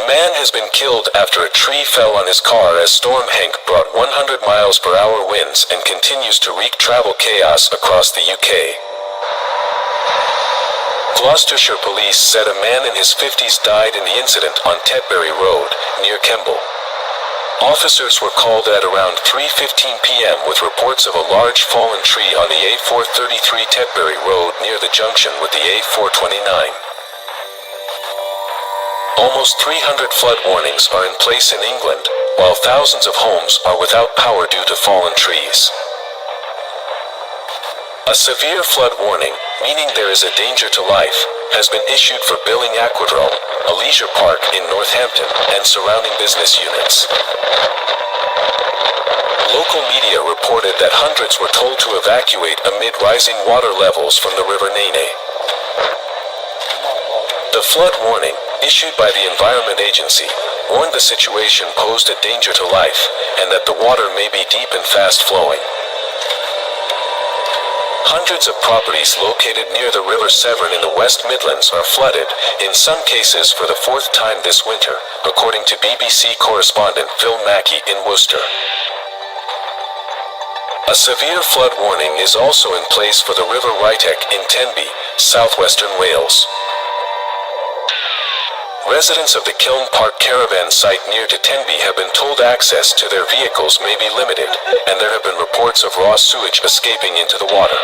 A man has been killed after a tree fell on his car as Storm Hank brought 100 miles per hour winds and continues to wreak travel chaos across the UK. Gloucestershire police said a man in his 50s died in the incident on Tetbury Road, near Kemble. Officers were called at around 3:15 p.m. with reports of a large fallen tree on the A433 Tetbury Road near the junction with the A429. Almost 300 flood warnings are in place in England, while thousands of homes are without power due to fallen trees. A severe flood warning, meaning there is a danger to life, has been issued for Billing Aquadrome, a leisure park in Northampton and surrounding business units. Local media reported that hundreds were told to evacuate amid rising water levels from the River Nene. The flood warning, issued by the Environment Agency, warned the situation posed a danger to life and that the water may be deep and fast-flowing. Hundreds of properties located near the River Severn in the West Midlands are flooded, in some cases for the fourth time this winter, according to BBC correspondent Phil Mackey in Worcester. A severe flood warning is also in place for the River Rytech in Tenby, southwestern Wales. Residents of the Kiln Park caravan site near to Tenby have been told access to their vehicles may be limited, and there have been reports of raw sewage escaping into the water.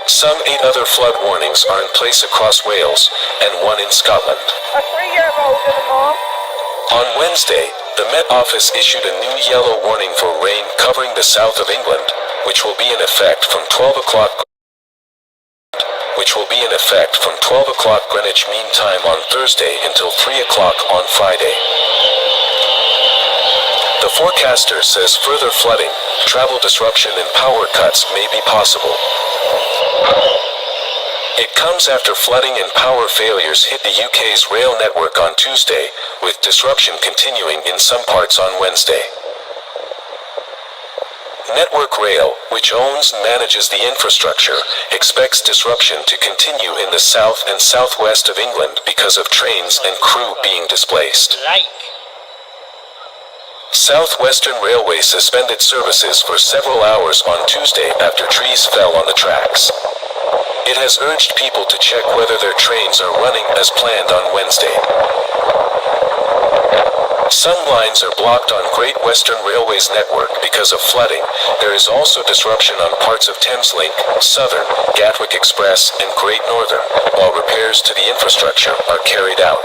Some 8 other flood warnings are in place across Wales, and one in Scotland. A 3-year-old and a mom. On Wednesday, the Met Office issued a new yellow warning for rain covering the south of England, which will be in effect from 12 o'clock Greenwich Mean Time on Thursday until 3 o'clock on Friday. The forecaster says further flooding, travel disruption and power cuts may be possible. It comes after flooding and power failures hit the UK's rail network on Tuesday, with disruption continuing in some parts on Wednesday. Network Rail, which owns and manages the infrastructure, expects disruption to continue in the south and southwest of England because of trains and crew being displaced. Southwestern Railway suspended services for several hours on Tuesday after trees fell on the tracks. It has urged people to check whether their trains are running as planned on Wednesday. Some lines are blocked on Great Western Railway's network because of flooding. There is also disruption on parts of Thameslink, Southern, Gatwick Express, and Great Northern, while repairs to the infrastructure are carried out.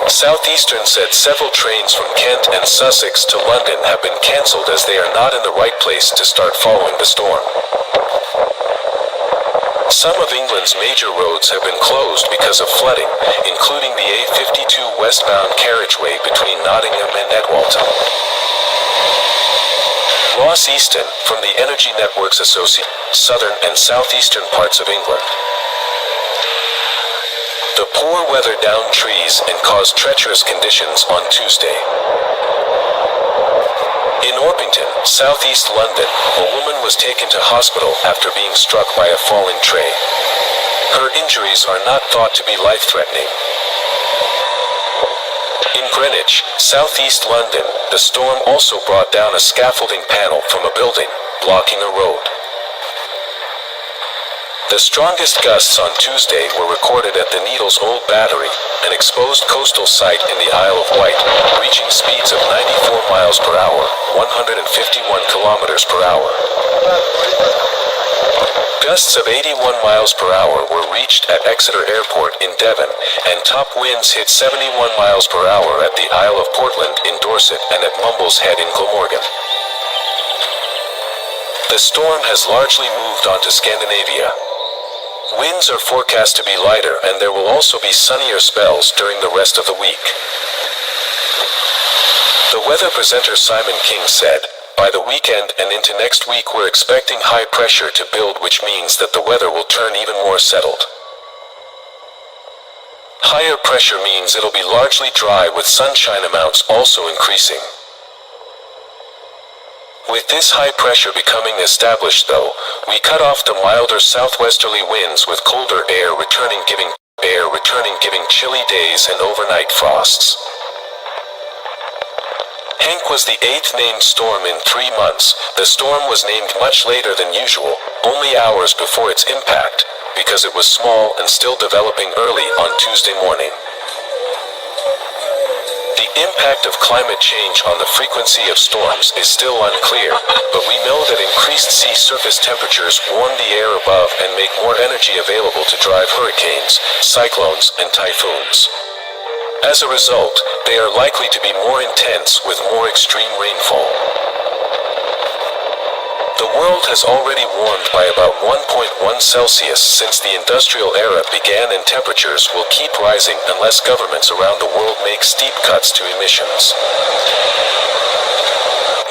Southeastern said several trains from Kent and Sussex to London have been cancelled as they are not in the right place to start following the storm. Some of England's major roads have been closed because of flooding, including the A52 westbound carriageway between Nottingham and Edwalton. Ross Easton, from the Energy Networks Association, southern and southeastern parts of England. The poor weather downed trees and caused treacherous conditions on Tuesday. In Orpington, southeast London, a woman was taken to hospital after being struck by a falling tray. Her injuries are not thought to be life-threatening. In Greenwich, southeast London, the storm also brought down a scaffolding panel from a building, blocking a road. The strongest gusts on Tuesday were recorded at the Needles Old Battery, an exposed coastal site in the Isle of Wight, reaching speeds of 94 miles per hour, 151 kilometers per hour. Gusts of 81 miles per hour were reached at Exeter Airport in Devon, and top winds hit 71 miles per hour at the Isle of Portland in Dorset and at Mumbles Head in Glamorgan. The storm has largely moved onto Scandinavia. Winds are forecast to be lighter, and there will also be sunnier spells during the rest of the week. The weather presenter Simon King said, "By the weekend and into next week we're expecting high pressure to build, which means that the weather will turn even more settled. Higher pressure means it'll be largely dry with sunshine amounts also increasing." With this high pressure becoming established though, we cut off the milder southwesterly winds with colder air returning, giving air returning, giving chilly days and overnight frosts. Hank was the 8th named storm in 3 months. The storm was named much later than usual, only hours before its impact, because it was small and still developing early on Tuesday morning. The impact of climate change on the frequency of storms is still unclear, but we know that increased sea surface temperatures warm the air above and make more energy available to drive hurricanes, cyclones, and typhoons. As a result, they are likely to be more intense with more extreme rainfall. The world has already warmed by about 1.1 Celsius since the industrial era began, and temperatures will keep rising unless governments around the world make steep cuts to emissions.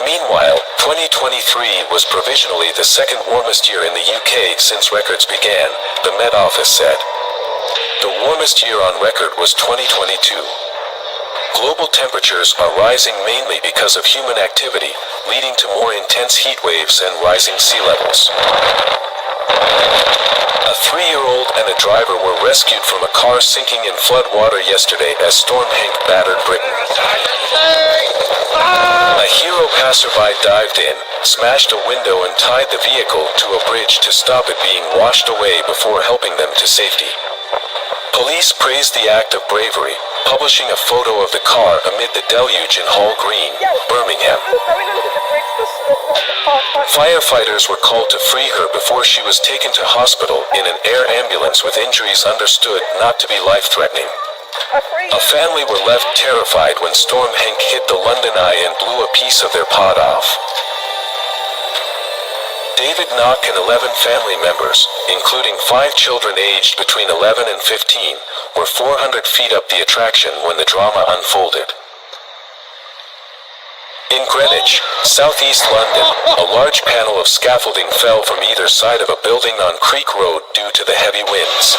Meanwhile, 2023 was provisionally the second warmest year in the UK since records began, the Met Office said. The warmest year on record was 2022. Global temperatures are rising mainly because of human activity, leading to more intense heat waves and rising sea levels. A 3-year-old and a driver were rescued from a car sinking in flood water yesterday as Storm Hank battered Britain. A hero passerby dived in, smashed a window and tied the vehicle to a bridge to stop it being washed away before helping them to safety. Police praised the act of bravery, publishing a photo of the car amid the deluge in Hall Green, Birmingham. Firefighters were called to free her before she was taken to hospital in an air ambulance with injuries understood not to be life-threatening. A family were left terrified when Storm Hank hit the London Eye and blew a piece of their pod off. David Knock and 11 family members, including 5 children aged between 11 and 15, were 400 feet up the attraction when the drama unfolded. In Greenwich, southeast London, a large panel of scaffolding fell from either side of a building on Creek Road due to the heavy winds.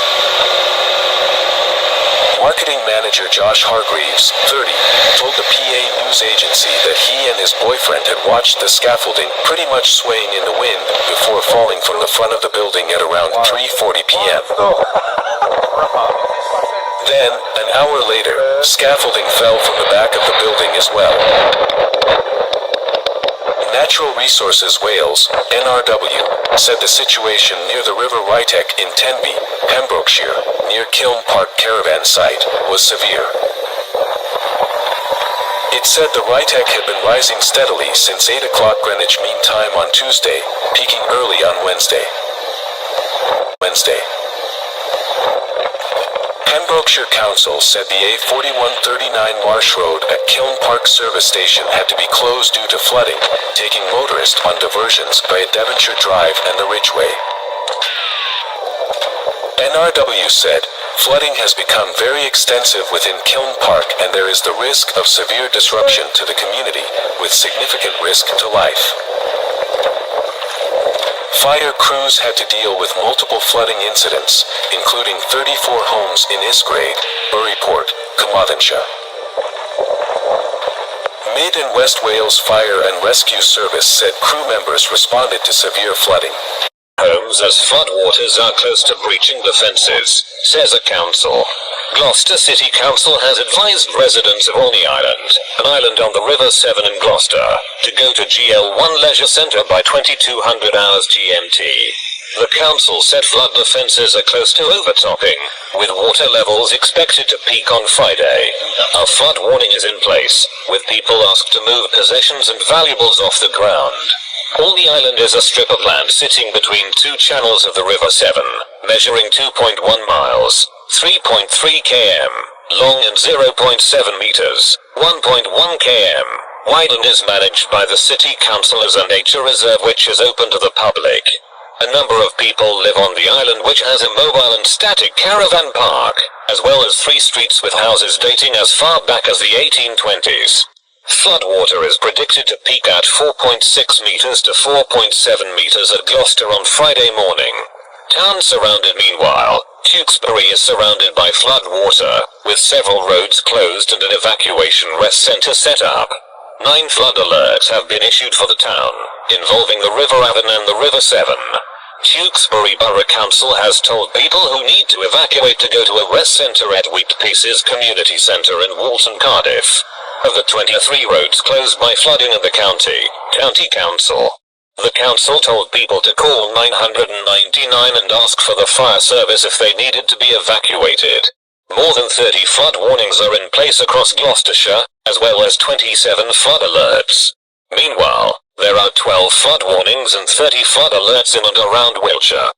Marketing manager Josh Hargreaves, 30, told the PA news agency that he and his boyfriend had watched the scaffolding pretty much swaying in the wind before falling from the front of the building at around 3:40 p.m. Then, an hour later, scaffolding fell from the back of the building as well. Natural Resources Wales, NRW, said the situation near the River Rytech in Tenby, Pembrokeshire, near Kiln Park caravan site, was severe. It said the Rytech had been rising steadily since 8 o'clock Greenwich Mean Time on Tuesday, peaking early on Wednesday. Pembrokeshire Council said the A4139 Marsh Road at Kiln Park service station had to be closed due to flooding, taking motorists on diversions by Devonshire Drive and the Ridgeway. NRW said, flooding has become very extensive within Kiln Park and there is the risk of severe disruption to the community, with significant risk to life. Fire crews had to deal with multiple flooding incidents, including 34 homes in Isgrade, Buryport, Carmarthenshire. Mid and West Wales Fire and Rescue Service said crew members responded to severe flooding. Homes as floodwaters are close to breaching the fences, says a council. Gloucester City Council has advised residents of Olney Island, an island on the River Severn in Gloucester, to go to GL1 Leisure Centre by 2200 hours GMT. The council said flood defences are close to overtopping, with water levels expected to peak on Friday. A flood warning is in place, with people asked to move possessions and valuables off the ground. Olney Island is a strip of land sitting between 2 channels of the River Severn, measuring 2.1 miles, 3.3 km, long and 0.7 meters, 1.1 km, wide, and is managed by the City Council as a nature reserve which is open to the public. A number of people live on the island, which has a mobile and static caravan park, as well as 3 streets with houses dating as far back as the 1820s. Floodwater is predicted to peak at 4.6 meters to 4.7 meters at Gloucester on Friday morning. Town surrounded. Meanwhile, Tewkesbury is surrounded by flood water, with several roads closed and an evacuation rest centre set up. 9 flood alerts have been issued for the town, involving the River Avon and the River Severn. Tewkesbury Borough Council has told people who need to evacuate to go to a rest centre at Wheat Pieces Community Centre in Walton, Cardiff. Of the 23 roads closed by flooding in the County Council. The council told people to call 999 and ask for the fire service if they needed to be evacuated. More than 30 flood warnings are in place across Gloucestershire, as well as 27 flood alerts. Meanwhile, there are 12 flood warnings and 30 flood alerts in and around Wiltshire.